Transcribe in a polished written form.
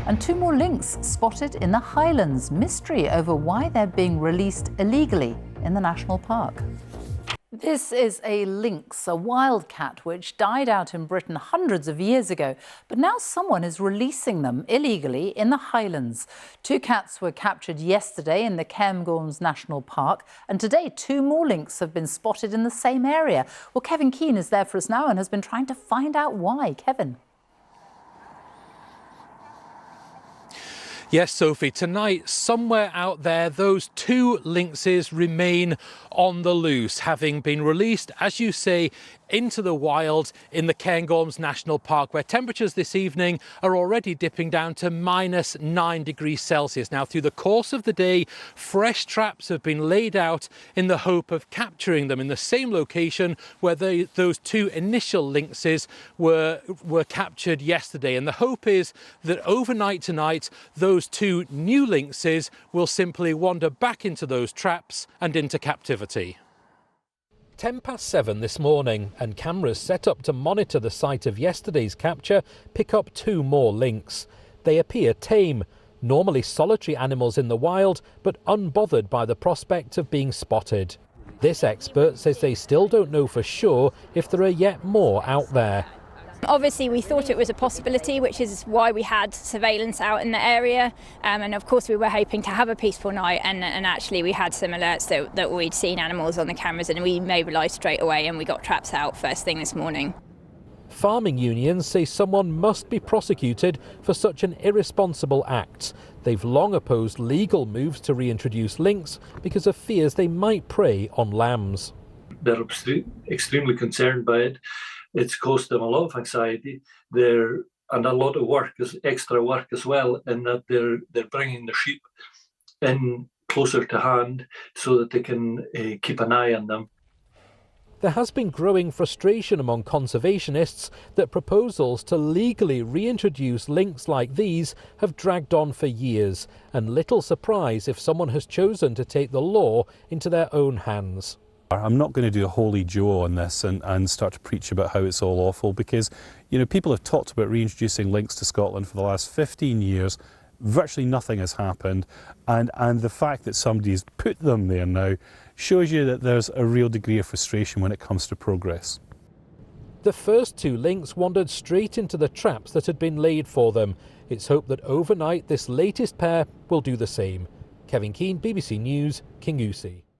And 2 more lynx spotted in the Highlands. Mystery over why they're being released illegally in the national park. This is a lynx, a wild cat which died out in Britain hundreds of years ago, but now someone is releasing them illegally in the Highlands. 2 cats were captured yesterday in the Cairngorms National Park, and today 2 more lynx have been spotted in the same area. Well, Kevin Keane is there for us now and has been trying to find out why. Kevin. Yes, Sophie, tonight, somewhere out there, those 2 lynxes remain on the loose, having been released, as you say, into the wild in the Cairngorms National Park, where temperatures this evening are already dipping down to -9 degrees Celsius. Now, through the course of the day, fresh traps have been laid out in the hope of capturing them in the same location where those 2 initial lynxes were captured yesterday. And the hope is that overnight tonight, those 2 new lynxes will simply wander back into those traps and into captivity. 7:10 this morning, and cameras set up to monitor the site of yesterday's capture pick up 2 more lynx. They appear tame, normally solitary animals in the wild, but unbothered by the prospect of being spotted. This expert says they still don't know for sure if there are yet more out there. Obviously we thought it was a possibility, which is why we had surveillance out in the area, and of course we were hoping to have a peaceful night, and actually we had some alerts that we'd seen animals on the cameras, and we mobilised straight away and we got traps out first thing this morning. Farming unions say someone must be prosecuted for such an irresponsible act. They've long opposed legal moves to reintroduce lynx because of fears they might prey on lambs. They're extremely concerned by it. It's caused them a lot of anxiety. And a lot of work, extra work as well, in that they're bringing the sheep in closer to hand so that they can keep an eye on them. There has been growing frustration among conservationists that proposals to legally reintroduce lynx like these have dragged on for years, and little surprise if someone has chosen to take the law into their own hands. I'm not going to do a holy Joe on this and start to preach about how it's all awful, because, you know, people have talked about reintroducing lynx to Scotland for the last 15 years. Virtually nothing has happened, and the fact that somebody's put them there now shows you that there's a real degree of frustration when it comes to progress. The first 2 lynx wandered straight into the traps that had been laid for them. It's hoped that overnight this latest pair will do the same. Kevin Keane, BBC News, Kingussie.